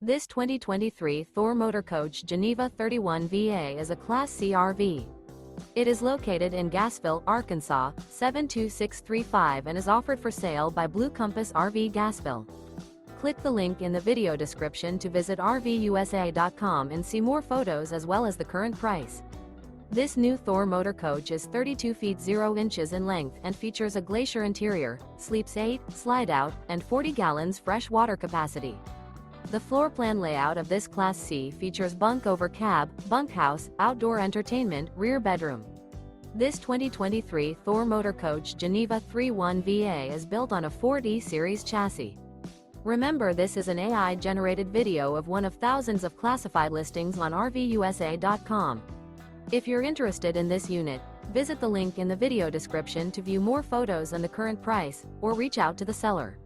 This 2023 Thor Motor Coach Geneva 31VA is a Class C RV. It is located in Gassville, Arkansas, 72635 and is offered for sale by Blue Compass RV Gassville. Click the link in the video description to visit RVUSA.com and see more photos as well as the current price. This new Thor Motor Coach is 32 feet 0 inches in length and features a GLACIER interior, sleeps 8, Slideout, and 40 gallons fresh water capacity. The floor plan layout of this Class C features Bunk Over Cab, Bunkhouse, outdoor entertainment, rear bedroom. This 2023 Thor Motor Coach Geneva 31VA is built on a Ford E-Series chassis. Remember, this is an AI-generated video of one of thousands of classified listings on RVUSA.com. If you're interested in this unit, visit the link in the video description to view more photos and the current price, or reach out to the seller.